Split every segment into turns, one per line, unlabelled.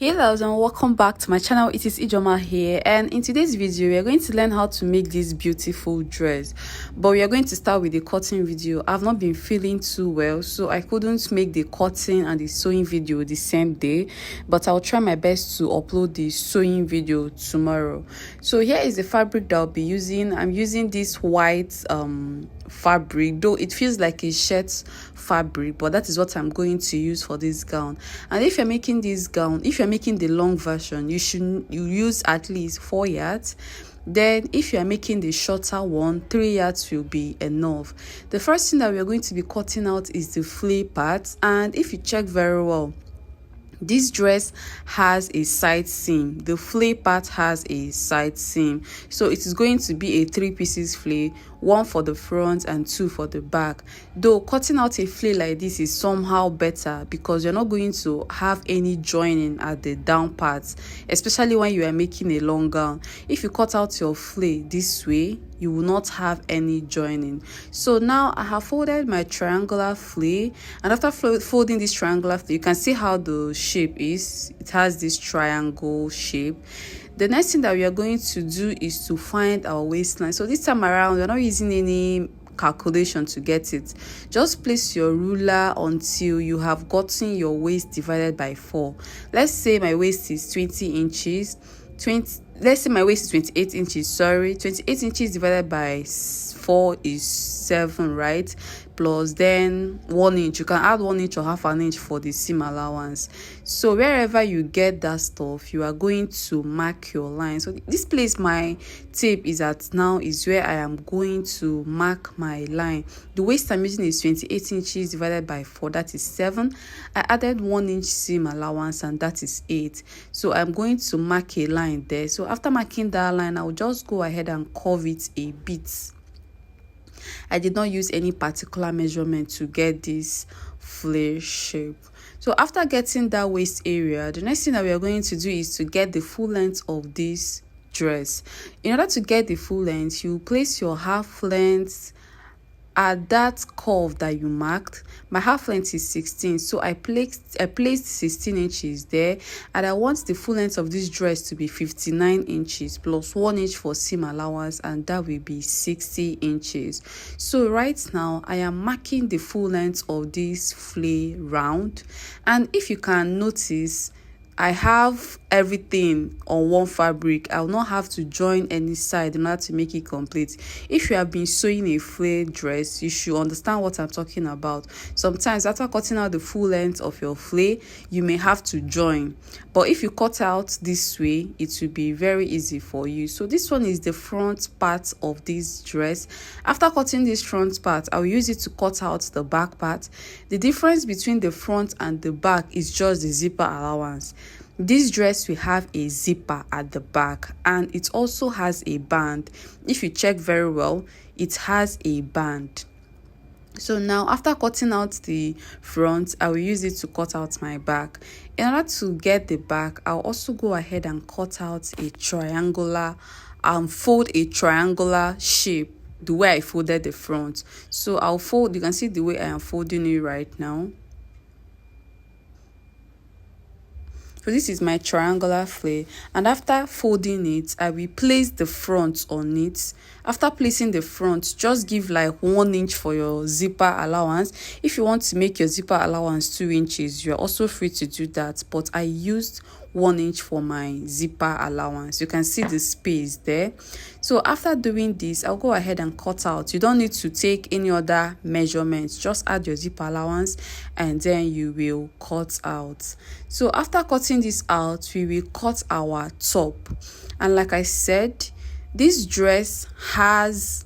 Hey loves and welcome back to my channel. It is Ijoma here, and in today's video we are going to learn how to make this beautiful dress, but we are going to start with the cutting video. I've not been feeling too well, so I couldn't make the cutting and the sewing video the same day, but I'll try my best to upload the sewing video tomorrow. So here is the fabric that I'll be using. I'm using this white fabric, though it feels like a shirt fabric, but that is what I'm going to use for this gown. And if you're making this gown, if you're making the long version, you use at least 4 yards. Then if you are making the shorter one, 3 yards will be enough. The first thing that we are going to be cutting out is the flare part, and if you check very well, this dress has a side seam. The flare part has a side seam, so it is going to be a 3 pieces flare, 1 for the front and 2 for the back. Though cutting out a flare like this is somehow better because you're not going to have any joining at the down parts, especially when you are making a long gown. If you cut out your flare this way, you will not have any joining. So now I have folded my triangular flare, and after folding this triangular flare, you can see how the shape is. It has this triangle shape. The next thing that we are going to do is to find our waistline. So this time around, we're not using any calculation to get it. Just place your ruler until you have gotten your waist divided by 4. Let's say my waist is 20 inches. Let's say my waist is 28 inches. 28 inches divided by 4 is 7, right? Plus then 1 inch. You can add 1 inch or half an inch for the seam allowance. So wherever you get that stuff, you are going to mark your line. So this place my tape is at now is where I am going to mark my line. The waist I'm using is 28 inches divided by 4, that is 7. I added 1 inch seam allowance, and that is 8. So I'm going to mark a line there. So after marking that line, I'll just go ahead and curve it a bit. I did not use any particular measurement to get this flare shape. So after getting that waist area, the next thing that we are going to do is to get the full length of this dress. In order to get the full length, you place your half length at that curve that you marked. My half length is 16, so I placed 16 inches there, and I want the full length of this dress to be 59 inches plus 1 inch for seam allowance, and that will be 60 inches. So right now I am marking the full length of this flare round, and if you can notice, I have everything on one fabric. I will not have to join any side in order to make it complete. If you have been sewing a flare dress, you should understand what I'm talking about. Sometimes after cutting out the full length of your flare, you may have to join, but if you cut out this way, it will be very easy for you. So this one is the front part of this dress. After cutting this front part, I will use it to cut out the back part. The difference between the front and the back is just the zipper allowance. This dress will have a zipper at the back, and it also has a band. If you check very well, it has a band. So now after cutting out the front, I will use it to cut out my back. In order to get the back, I'll also go ahead and cut out a triangular, fold a triangular shape the way I folded the front. So I'll fold, you can see the way I am folding it right now. So this is my triangular flare, and after folding it, I will place the front on it. After placing the front, just give like 1 inch for your zipper allowance. If you want to make your zipper allowance 2 inches, you're also free to do that, but I used 1 inch for my zipper allowance. You can see the space there. So after doing this, I'll go ahead and cut out. You don't need to take any other measurements, just add your zipper allowance and then you will cut out. So after cutting this out, we will cut our top. And like I said, this dress has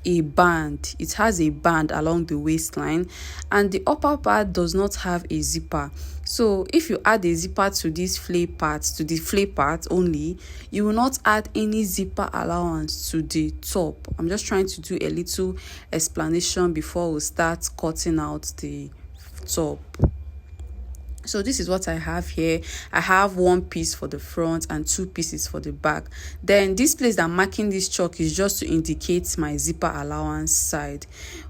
a band. It has a band along the waistline, and the upper part does not have a zipper. So if you add a zipper to this flare part, to the flare part only, you will not add any zipper allowance to the top. I'm just trying to do a little explanation before we start cutting out the top. So this is what I have here. I have 1 piece for the front and 2 pieces for the back. Then this place that I'm marking this chalk is just to indicate my zipper allowance side.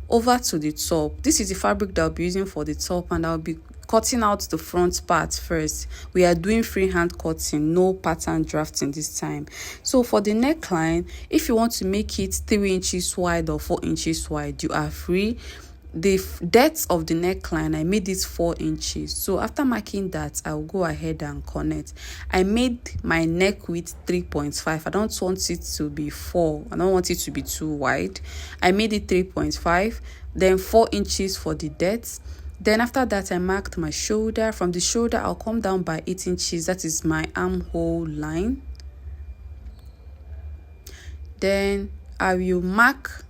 Over to the top. This is the fabric that I'll be using for the top, and I'll be cutting out the front part first. We are doing freehand cutting, no pattern drafting this time. So for the neckline, if you want to make it 3 inches wide or 4 inches wide, you are free. The depth of the neckline, I made it 4 inches. So after marking that, I'll go ahead and connect. I made my neck width 3.5. I don't want it to be 4. I don't want it to be too wide. I made it 3.5, then 4 inches for the depth. Then after that, I marked my shoulder. From the shoulder, I'll come down by 8 inches. That is my armhole line. Then I will mark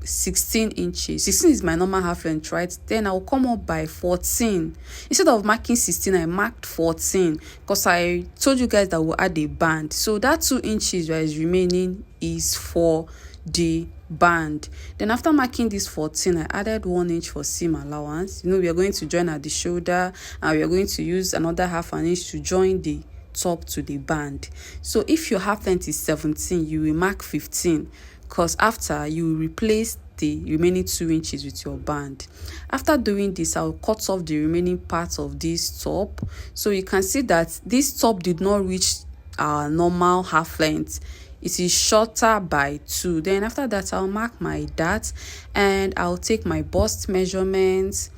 16 inches. 16 is my normal half length, right? Then I'll come up by 14. Instead of marking 16, I marked 14 because I told you guys that we'll add a band. So that 2 inches that is remaining is for the band. Then after marking this 14, I added 1 inch for seam allowance. You know, we are going to join at the shoulder, and we are going to use another half an inch to join the top to the band. So if your half length is 17, you will mark 15, because after you replace the remaining 2 inches with your band. After doing this, I'll cut off the remaining part of this top. So you can see that this top did not reach our normal half length. It is shorter by 2. Then after that, I'll mark my dart, and I'll take my bust measurements,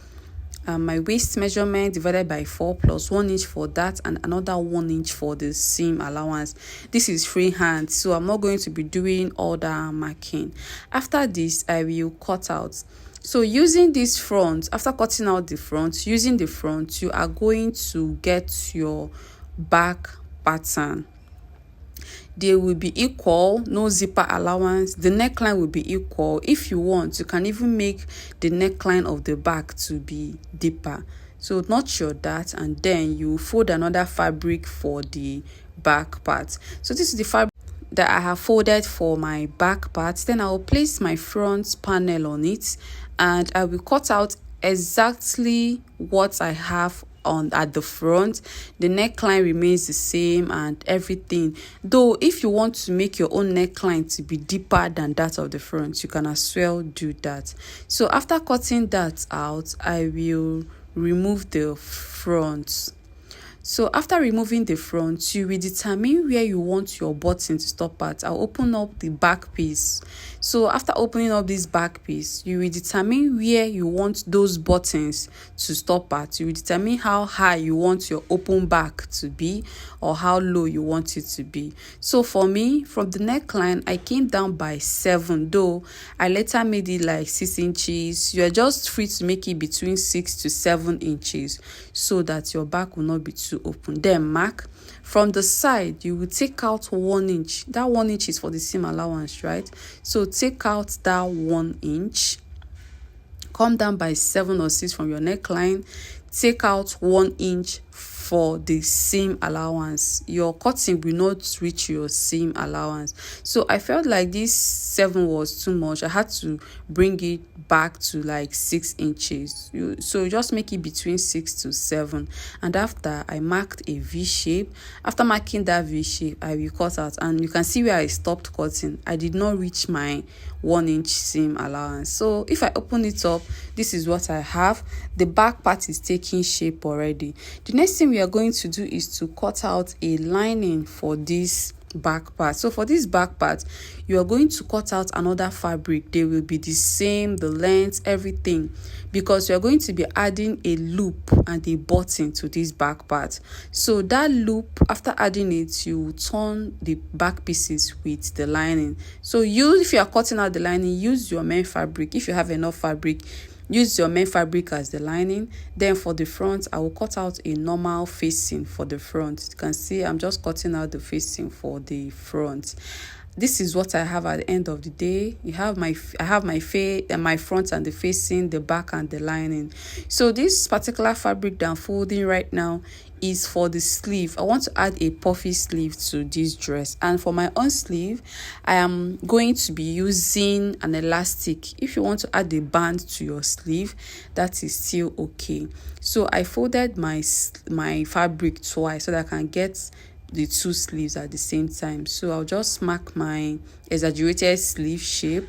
my waist measurement divided by 4 plus 1 inch for that, and another 1 inch for the seam allowance. This is freehand, so I'm not going to be doing all that marking. After this, I will cut out. So using this front, after cutting out the front, using the front, you are going to get your back pattern. They will be equal, no zipper allowance. The neckline will be equal. If you want, you can even make the neckline of the back to be deeper. So notch your dart, and then you fold another fabric for the back part. So this is the fabric that I have folded for my back part. Then I will place my front panel on it, and I will cut out exactly what I have on at the front. The neckline remains the same and everything, though if you want to make your own neckline to be deeper than that of the front, you can as well do that. So after cutting that out, I will remove the front. So after removing the front, you will determine where you want your button to stop at. I'll open up the back piece. So after opening up this back piece, you will determine where you want those buttons to stop at. You will determine how high you want your open back to be, or how low you want it to be. So for me, from the neckline, I came down by 7, though I later made it like 6 inches. You are just free to make it between 6 to 7 inches so that your back will not be too open. Then mark from the side. You will take out 1 inch. That 1 inch is for the seam allowance, right? So take out that 1 inch, come down by 7 or 6 from your neckline, take out 1 inch for the seam allowance. Your cutting will not reach your seam allowance. So I felt like this 7 was too much. I had to bring it back to like 6 inches. So just make it between 6 to 7. And after, I marked a V shape. After marking that V shape, I will cut out, and you can see where I stopped cutting. I did not reach my 1 inch seam allowance. So if I open it up, this is what I have. The back part is taking shape already. The next thing we are going to do is to cut out a lining for this back part. So for this back part, you are going to cut out another fabric. They will be the same, the length, everything, because you are going to be adding a loop and a button to this back part. So that loop, after adding it, you will turn the back pieces with the lining. So if you are cutting out the lining, use your main fabric. If you have enough fabric, use your main fabric as the lining. Then for the front, I will cut out a normal facing for the front. You can see I'm just cutting out the facing for the front. This is what I have at the end of the day. I have my front and the facing, the back and the lining. So this particular fabric that I'm folding right now is for the sleeve. I want to add a puffy sleeve to this dress, and for my own sleeve, I am going to be using an elastic. If you want to add a band to your sleeve, that is still okay. So I folded my fabric twice so that I can get the 2 sleeves at the same time. So I'll just mark my exaggerated sleeve shape.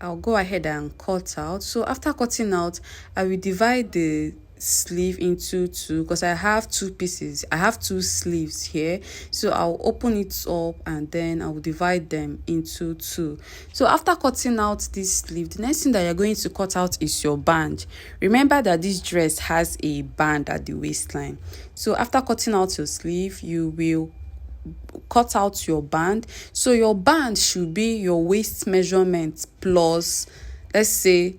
I'll go ahead and cut out. So after cutting out, I will divide the sleeve into two because I have two pieces. I have two sleeves here. So I'll open it up and then I'll divide them into two. So after cutting out this sleeve, the next thing that you're going to cut out is your band. Remember that this dress has a band at the waistline. So after cutting out your sleeve, you will cut out your band. So your band should be your waist measurement plus, let's say,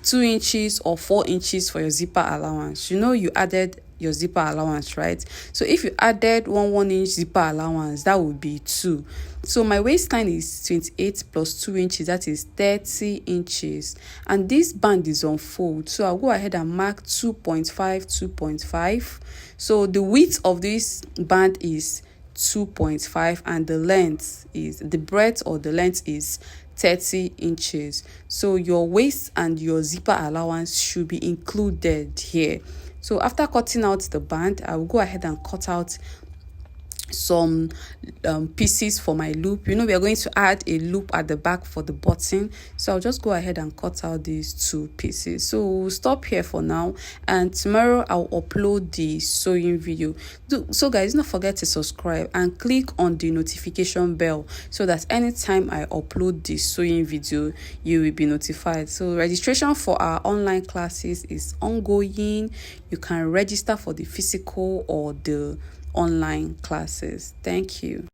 2 inches or 4 inches for your zipper allowance. You know you added your zipper allowance, right? So if you added 1 inch zipper allowance, that would be 2. So my waistline is 28 plus 2 inches, that is 30 inches. And this band is on fold, so I'll go ahead and mark 2.5, 2.5. So the width of this band is 2.5 and the breadth or the length is 30 inches. So your waist and your zipper allowance should be included here. So after cutting out the band, I will go ahead and cut out some pieces for my loop. You know, we are going to add a loop at the back for the button, so I'll just go ahead and cut out these 2 pieces. So we'll stop here for now, and tomorrow I'll upload the sewing video. So guys, don't forget to subscribe and click on the notification bell so that anytime I upload the sewing video, you will be notified. So registration for our online classes is ongoing. You can register for the physical or the online classes. Thank you.